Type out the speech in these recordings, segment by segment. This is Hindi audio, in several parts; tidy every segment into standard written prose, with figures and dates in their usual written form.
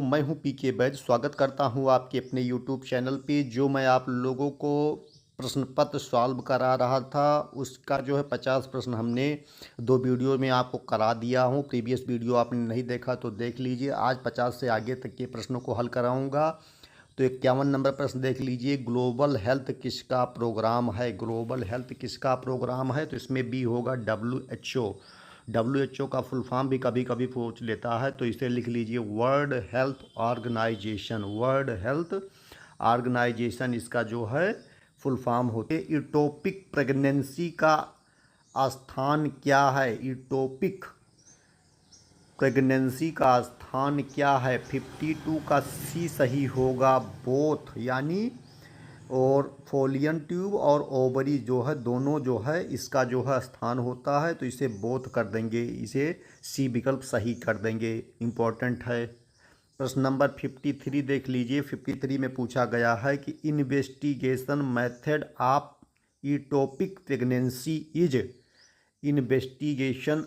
मैं हूं पीके बैज। स्वागत करता हूं आपके अपने यूट्यूब चैनल पे। जो मैं आप लोगों को प्रश्न पत्र सॉल्व करा रहा था उसका जो है 50 प्रश्न हमने 2 वीडियो में आपको करा दिया हूं। प्रीवियस वीडियो आपने नहीं देखा तो देख लीजिए। आज 50 से आगे तक के प्रश्नों को हल कराऊंगा। तो 51 नंबर प्रश्न देख लीजिए। ग्लोबल हेल्थ किसका प्रोग्राम है? ग्लोबल हेल्थ किसका प्रोग्राम है? तो इसमें बी होगा WHO। WHO का फुल फॉर्म भी कभी कभी पूछ लेता है, तो इसे लिख लीजिए World Health Organisation. World Health Organisation इसका जो है फुल फॉर्म होते। इटोपिक प्रेगनेंसी का स्थान क्या है? इटोपिक प्रेगनेंसी का स्थान क्या है? 52 का सी सही होगा। बोथ यानी और फोलियन ट्यूब और ओवरी जो है दोनों जो है इसका जो है स्थान होता है, तो इसे बोथ कर देंगे, इसे सी विकल्प सही कर देंगे। इम्पोर्टेंट है। प्रश्न नंबर 53 देख लीजिए। 53 में पूछा गया है कि investigation method of ectopic pregnancy is. Investigation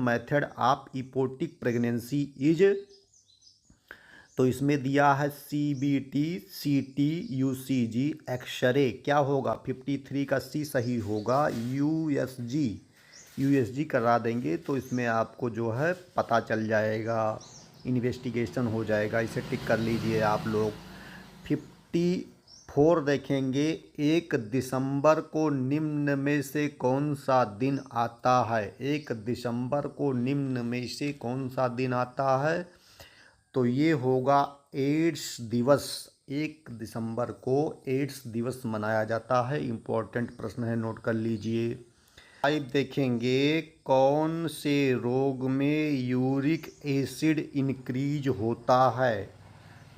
method of ectopic pregnancy is. तो इसमें दिया है CBT, CT, UCG, एक्सरे। क्या होगा? 53 का सी सही होगा। USG करा देंगे तो इसमें आपको जो है पता चल जाएगा, इन्वेस्टिगेशन हो जाएगा। इसे टिक कर लीजिए आप लोग। 54 देखेंगे। 1 दिसंबर को निम्न में से कौन सा दिन आता है? 1 दिसंबर को निम्न में से कौन सा दिन आता है? तो ये होगा एड्स दिवस। 1 दिसंबर को एड्स दिवस मनाया जाता है। इम्पोर्टेंट प्रश्न है, नोट कर लीजिए। 5 देखेंगे। कौन से रोग में यूरिक एसिड इंक्रीज होता है?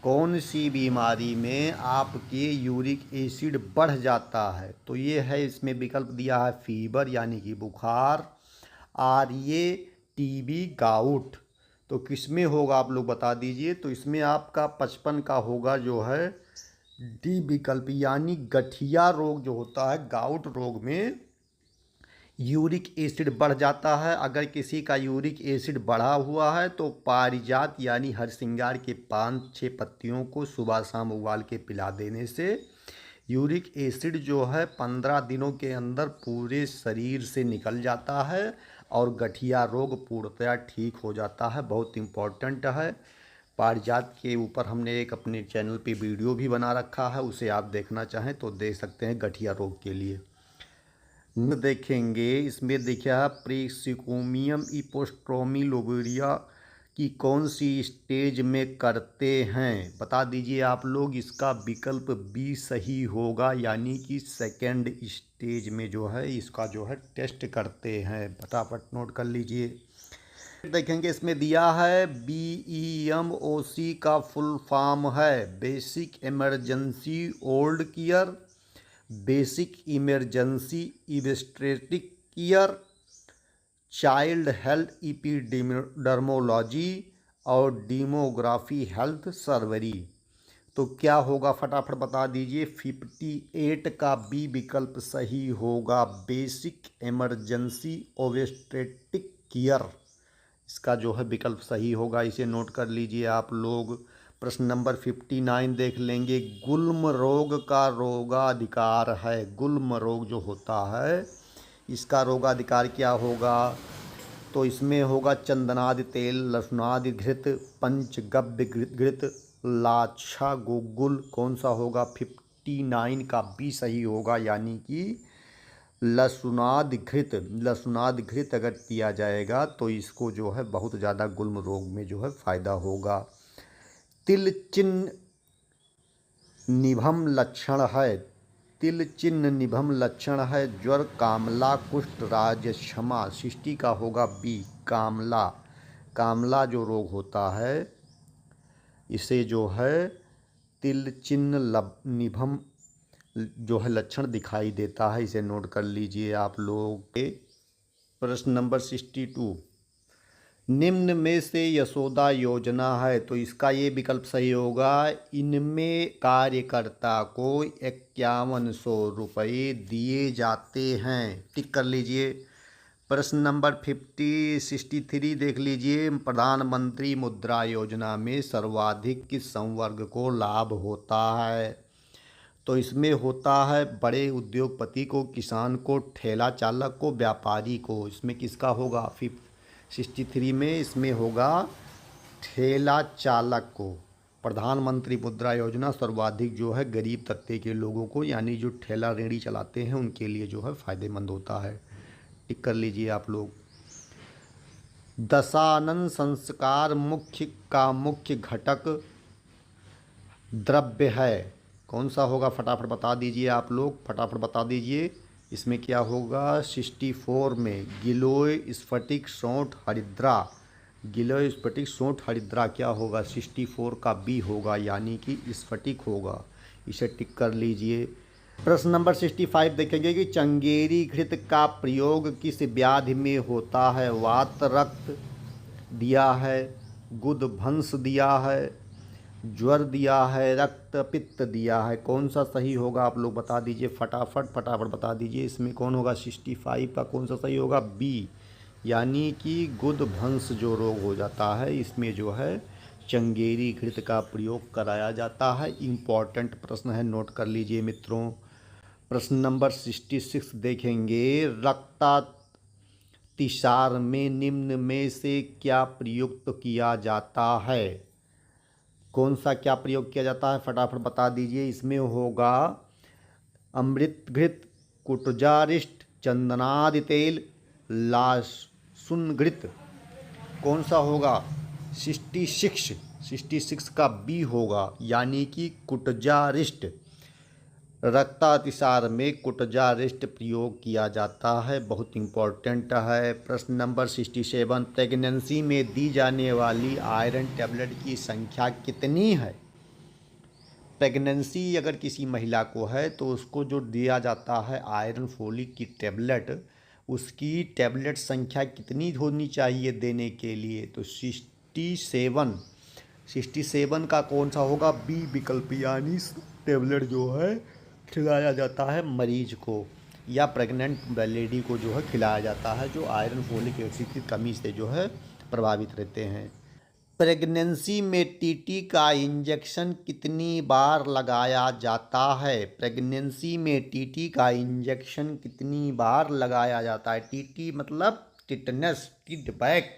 कौन सी बीमारी में आपके यूरिक एसिड बढ़ जाता है? तो ये है, इसमें विकल्प दिया है फीवर यानी कि बुखार, RA, TB, गाउट। तो किसमें होगा आप लोग बता दीजिए। तो इसमें आपका 55 का होगा जो है डी विकल्प, यानी गठिया रोग जो होता है, गाउट रोग में यूरिक एसिड बढ़ जाता है। अगर किसी का यूरिक एसिड बढ़ा हुआ है तो पारिजात यानी हरसिंगार के 5-6 पत्तियों को सुबह शाम उबाल के पिला देने से यूरिक एसिड जो है 15 दिनों के अंदर पूरे शरीर से निकल जाता है और गठिया रोग पूर्णतया ठीक हो जाता है। बहुत इम्पॉर्टेंट है। पारिजात के ऊपर हमने एक अपने चैनल पे वीडियो भी बना रखा है, उसे आप देखना चाहें तो देख सकते हैं, गठिया रोग के लिए। देखेंगे। इसमें देखिए प्रीसिकोमियम इपोस्ट्रोमी लोबेरिया की कौन सी स्टेज में करते हैं? बता दीजिए आप लोग। इसका विकल्प बी सही होगा, यानी कि सेकेंड स्टेज में जो है इसका जो है टेस्ट करते हैं। फटाफट नोट कर लीजिए। देखेंगे। इसमें दिया है BEMOC का फुल फॉर्म है basic emergency old care, basic emergency obstetric care, child health epidemiology और डेमोग्राफी हेल्थ सर्वरी। तो क्या होगा फटाफट बता दीजिए। 58 का बी विकल्प सही होगा, बेसिक इमरजेंसी ओबस्टेट्रिक केयर। इसका जो है विकल्प सही होगा, इसे नोट कर लीजिए आप लोग। प्रश्न नंबर 59 देख लेंगे। गुल्म रोग का रोगाधिकार है। गुल्म रोग जो होता है इसका रोगाधिकार क्या होगा? तो इसमें होगा चंदनादि तेल, लहसुनादि घृत, पंचगव्य घृत, लाछा गुग्गुल। कौन सा होगा? 59 का बी सही होगा, यानी कि लहसुनादि घृत। लहसुनादि घृत अगर किया जाएगा तो इसको जो है बहुत ज़्यादा गुल्म रोग में जो है फ़ायदा होगा। तिल चिन्ह निभम लक्षण है। तिल चिन्ह निभम लक्षण है ज्वर, कामला, कुष्ठ, राजक्षमा। सृष्टि का होगा बी, कामला। कामला जो रोग होता है इसे जो है तिल चिन्ह निभम जो है लक्षण दिखाई देता है, इसे नोट कर लीजिए आप लोग। प्रश्न नंबर 62। निम्न में से यशोदा योजना है, तो इसका ये विकल्प सही होगा। इनमें कार्यकर्ता को 5100 रुपये दिए जाते हैं। टिक कर लीजिए। प्रश्न नंबर 63 देख लीजिए। प्रधानमंत्री मुद्रा योजना में सर्वाधिक किस संवर्ग को लाभ होता है? तो इसमें होता है बड़े उद्योगपति को, किसान को, ठेला चालक को, व्यापारी को। इसमें किसका होगा? 63 में इसमें होगा ठेला चालक को। प्रधानमंत्री मुद्रा योजना सर्वाधिक जो है गरीब तबके के लोगों को, यानी जो ठेला रेहड़ी चलाते हैं उनके लिए जो है फ़ायदेमंद होता है। टिक कर लीजिए आप लोग। दशानन संस्कार मुख्य घटक द्रव्य है। कौन सा होगा? फटाफट बता दीजिए आप लोग, फटाफट बता दीजिए। इसमें क्या होगा? 64 में गिलोय, स्फटिक, सोंठ, हरिद्रा। गिलोय, स्फटिक, सोंठ, हरिद्रा क्या होगा? 64 का बी होगा, यानी कि स्फटिक होगा। इसे टिक कर लीजिए। प्रश्न नंबर 65 देखेंगे कि चंगेरी घृत का प्रयोग किस व्याधि में होता है? वात, रक्त दिया है, गुदभंस दिया है, ज्वर दिया है, रक्त पित्त दिया है। कौन सा सही होगा आप लोग बता दीजिए, फटाफट फटाफट बता दीजिए। इसमें कौन होगा? 65 का कौन सा सही होगा? बी, यानी कि गुदभंस जो रोग हो जाता है इसमें जो है चंगेरी घृत का प्रयोग कराया जाता है। इम्पॉर्टेंट प्रश्न है, नोट कर लीजिए मित्रों। प्रश्न नंबर 66 देखेंगे। रक्तातिसार में निम्न में से क्या प्रयुक्त किया जाता है? कौन सा क्या प्रयोग किया जाता है? फटाफट बता दीजिए। इसमें होगा अमृत घृत, कुटजारिष्ट, चंदनादि तेल, लहसुन घृत। कौन सा होगा? 66 का बी होगा, यानी कि कुटजारिष्ट। रक्तातिसार में कुटजारिष्ट प्रयोग किया जाता है, बहुत इम्पोर्टेंट है। प्रश्न नंबर 67 प्रेगनेंसी में दी जाने वाली आयरन टैबलेट की संख्या कितनी है? प्रेगनेंसी अगर किसी महिला को है तो उसको जो दिया जाता है आयरन फोलिक की टैबलेट, उसकी टैबलेट संख्या कितनी होनी चाहिए देने के लिए? तो 67 का कौन सा होगा? बी विकल्प, यानी टैबलेट जो है खिलाया जाता है मरीज को या प्रेग्नेंट लेडी को जो है खिलाया जाता है, जो आयरन फोलिक एसिड की कमी से जो है प्रभावित रहते हैं। प्रेगनेंसी में टीटी का इंजेक्शन कितनी बार लगाया जाता है? प्रेगनेंसी में टीटी का इंजेक्शन कितनी बार लगाया जाता है? टीटी मतलब टिटनस, टिडबैक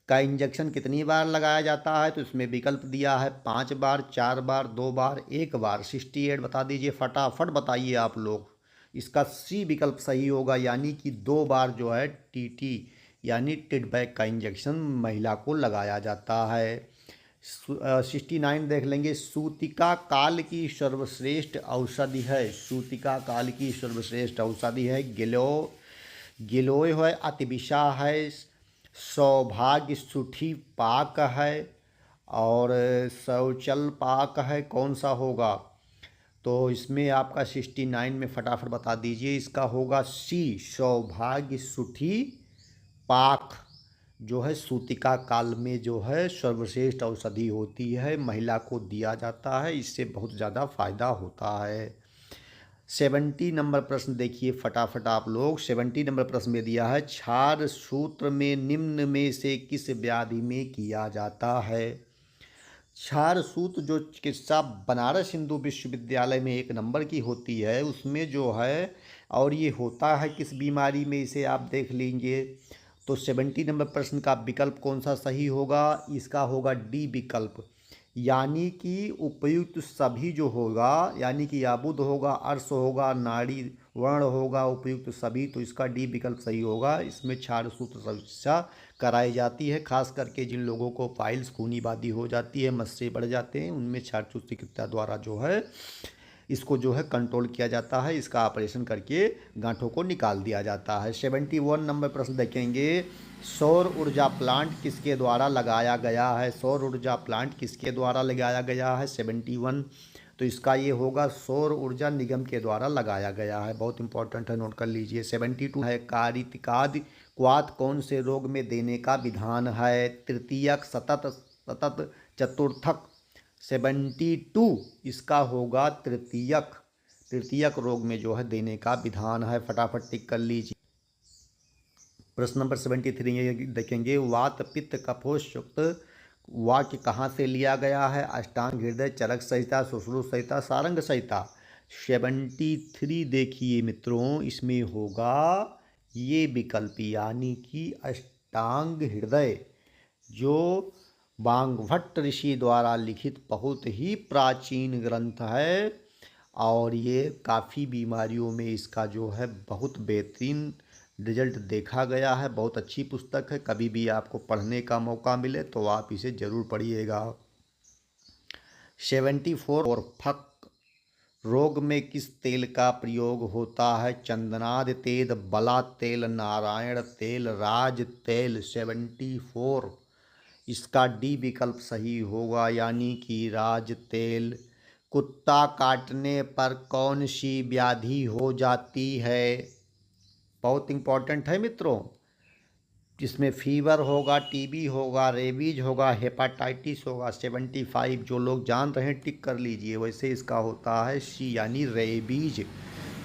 का इंजेक्शन कितनी बार लगाया जाता है? तो इसमें विकल्प दिया है 5 बार, 4 बार, 2 बार, 1 बार। 68 बता दीजिए, फटाफट बताइए आप लोग। इसका सी विकल्प सही होगा, यानी कि 2 बार जो है टीटी यानी टिडबैक का इंजेक्शन महिला को लगाया जाता है। 69 देख लेंगे। सूतिका काल की सर्वश्रेष्ठ औषधि है। सूतिका काल की सर्वश्रेष्ठ औषधि है गिलोय है, अतिविषा है, सौभाग्य सुठी पाक है और शौचल पाक है। कौन सा होगा? तो इसमें आपका 69 में फटाफट बता दीजिए। इसका होगा सी, सौभाग्य सुठी पाक जो है सूतिका काल में जो है सर्वश्रेष्ठ औषधि होती है, महिला को दिया जाता है, इससे बहुत ज़्यादा फायदा होता है। 70 नंबर प्रश्न देखिए फटाफट आप लोग। 70 नंबर प्रश्न में दिया है क्षार सूत्र में निम्न में से किस व्याधि में किया जाता है? क्षार सूत्र जो चिकित्सा बनारस हिंदू विश्वविद्यालय में 1 नंबर की होती है उसमें जो है, और ये होता है किस बीमारी में, इसे आप देख लीजिए। तो 70 नंबर प्रश्न का विकल्प कौन सा सही होगा? इसका होगा डी विकल्प, यानी कि उपयुक्त सभी जो होगा, यानी कि याबुद होगा, अर्श होगा, नाड़ी वर्ण होगा, उपयुक्त सभी, तो इसका डी विकल्प सही होगा। इसमें क्षार सूत्र चिकित्सा कराई जाती है, खास करके जिन लोगों को पाइल्स खूनी बादी हो जाती है, मस्से बढ़ जाते हैं, उनमें क्षार सूत्र चिकित्सा द्वारा जो है इसको जो है कंट्रोल किया जाता है, इसका ऑपरेशन करके गांठों को निकाल दिया जाता है। 71 नंबर प्रश्न देखेंगे। सौर ऊर्जा प्लांट किसके द्वारा लगाया गया है? सौर ऊर्जा प्लांट किसके द्वारा लगाया गया है? 71, तो इसका ये होगा सौर ऊर्जा निगम के द्वारा लगाया गया है, बहुत इंपॉर्टेंट है, नोट कर लीजिए। 72 है कारितिकादि क्वाथ कौन से रोग में देने का विधान है? तृतीयक, सतत, चतुर्थक। 72 इसका होगा तृतीयक रोग में जो है देने का विधान है, फटाफट टिक कर लीजिए। प्रश्न नंबर 73 ये देखेंगे, वात पित्त कफोच्च वाक्य कहाँ से लिया गया है? अष्टांग हृदय, चरक संहिता, सुश्रुत संहिता, सारंग संहिता। 73 देखिए मित्रों, इसमें होगा ये विकल्प, यानी कि अष्टांग हृदय, जो वाग्भट्ट ऋषि द्वारा लिखित बहुत ही प्राचीन ग्रंथ है और ये काफ़ी बीमारियों में इसका जो है बहुत बेहतरीन रिजल्ट देखा गया है। बहुत अच्छी पुस्तक है, कभी भी आपको पढ़ने का मौका मिले तो आप इसे ज़रूर पढ़िएगा। 74 और फक रोग में किस तेल का प्रयोग होता है? चंदनाद तेल, बला तेल, नारायण तेल, राज तेल। 74 इसका डी विकल्प सही होगा, यानी कि राज तेल। कुत्ता काटने पर कौन सी व्याधि हो जाती है? बहुत इंपॉर्टेंट है मित्रों, जिसमें फीवर होगा, टीबी होगा, रेबीज होगा, हेपाटाइटिस होगा। 75 जो लोग जान रहे हैं टिक कर लीजिए। वैसे इसका होता है सी, यानी रेबीज।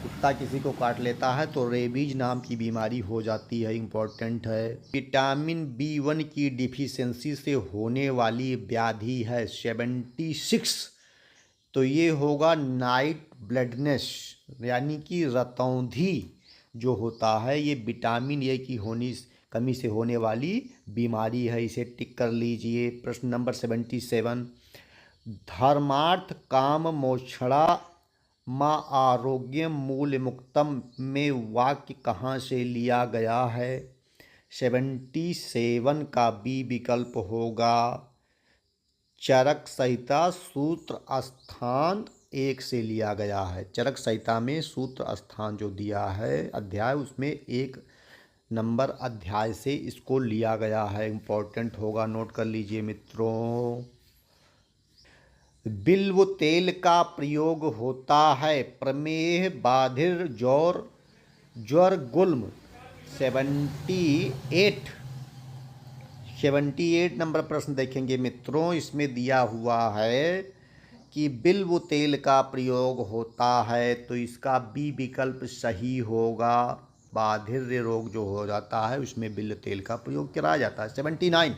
कुत्ता किसी को काट लेता है तो रेबीज नाम की बीमारी हो जाती है, इम्पोर्टेंट है। विटामिन B1 की डिफिशियंसी से होने वाली व्याधि है 76, तो ये होगा नाइट ब्लडनेस, यानी कि रतौंधी जो होता है, ये विटामिन ए की कमी से होने वाली बीमारी है, इसे टिक कर लीजिए। प्रश्न नंबर 77, धर्मार्थ काम मोक्षणा माँ आरोग्यम मूल्य मुक्तम में वाक्य कहाँ से लिया गया है? 77 का बी विकल्प होगा चरक संहिता सूत्र स्थान 1 से लिया गया है। चरक संहिता में सूत्र स्थान जो दिया है अध्याय, उसमें 1 नंबर अध्याय से इसको लिया गया है, इम्पोर्टेंट होगा, नोट कर लीजिए मित्रों। बिल्व तेल का प्रयोग होता है प्रमेह, बाधिर, ज्वर, गुल्म। 78 नंबर प्रश्न देखेंगे मित्रों, इसमें दिया हुआ है कि बिल्व तेल का प्रयोग होता है, तो इसका बी विकल्प सही होगा। बाधिर रोग जो हो जाता है उसमें बिल्व तेल का प्रयोग किया जाता है। 79,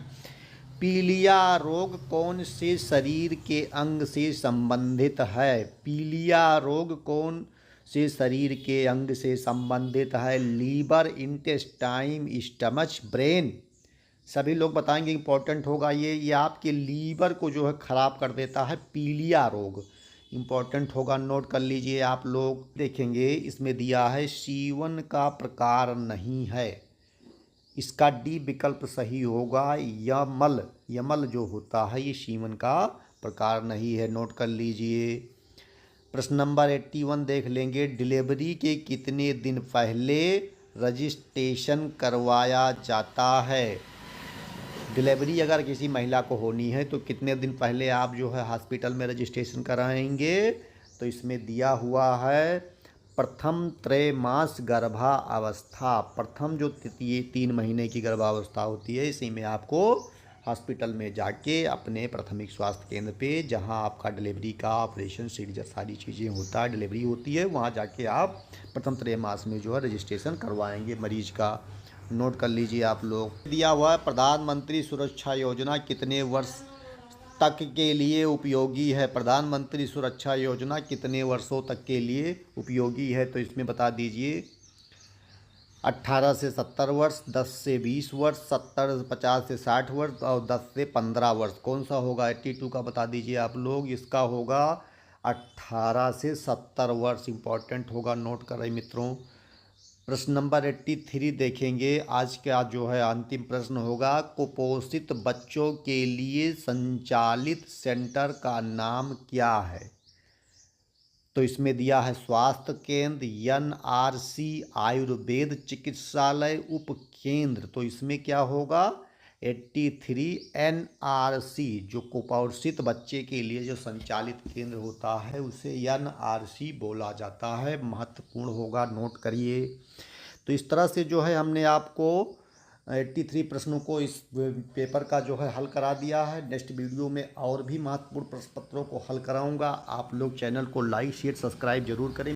पीलिया रोग कौन से शरीर के अंग से संबंधित है? पीलिया रोग कौन से शरीर के अंग से संबंधित है? Liver, intestine, stomach, brain. सभी लोग बताएंगे, इंपॉर्टेंट होगा ये आपके लीवर को जो है ख़राब कर देता है पीलिया रोग, इम्पॉर्टेंट होगा, नोट कर लीजिए आप लोग। देखेंगे इसमें दिया है सीवन का प्रकार नहीं है, इसका डी विकल्प सही होगा। यमल जो होता है ये सीवन का प्रकार नहीं है, नोट कर लीजिए। प्रश्न नंबर 81 देख लेंगे, डिलीवरी के कितने दिन पहले रजिस्ट्रेशन करवाया जाता है? डिलीवरी अगर किसी महिला को होनी है तो कितने दिन पहले आप जो है हॉस्पिटल में रजिस्ट्रेशन कराएंगे? तो इसमें दिया हुआ है प्रथम त्रैमास गर्भावस्था, प्रथम जो 3 महीने की गर्भावस्था होती है, इसी में आपको हॉस्पिटल में जाके अपने प्राथमिक स्वास्थ्य केंद्र पे, जहां आपका डिलीवरी का ऑपरेशन सीजर सारी चीज़ें होता है, डिलीवरी होती है, वहां जाके आप प्रथम त्रैमास में जो है रजिस्ट्रेशन करवाएंगे मरीज का, नोट कर लीजिए आप लोग। दिया हुआ है प्रधानमंत्री सुरक्षा योजना कितने वर्ष तक के लिए उपयोगी है? प्रधानमंत्री सुरक्षा योजना कितने वर्षों तक के लिए उपयोगी है? तो इसमें बता दीजिए 18 से 70 वर्ष, 10 से 20 वर्ष, 70 50 से 60 वर्ष और 10 से 15 वर्ष। कौन सा होगा? 82 का बता दीजिए आप लोग। इसका होगा 18 से 70 वर्ष, इंपॉर्टेंट होगा, नोट करें मित्रों। प्रश्न नंबर 83 देखेंगे, आज का जो है अंतिम प्रश्न होगा, कुपोषित बच्चों के लिए संचालित सेंटर का नाम क्या है? तो इसमें दिया है स्वास्थ्य केंद्र, NRC, आयुर्वेद चिकित्सालय, उपकेंद्र। तो इसमें क्या होगा? 83 NRC, जो कुपोषित बच्चे के लिए जो संचालित केंद्र होता है उसे NRC बोला जाता है, महत्वपूर्ण होगा, नोट करिए। तो इस तरह से जो है हमने आपको 83 प्रश्नों को इस पेपर का जो है हल करा दिया है। नेक्स्ट वीडियो में और भी महत्वपूर्ण प्रश्न पत्रों को हल कराऊंगा। आप लोग चैनल को लाइक शेयर सब्सक्राइब जरूर करें।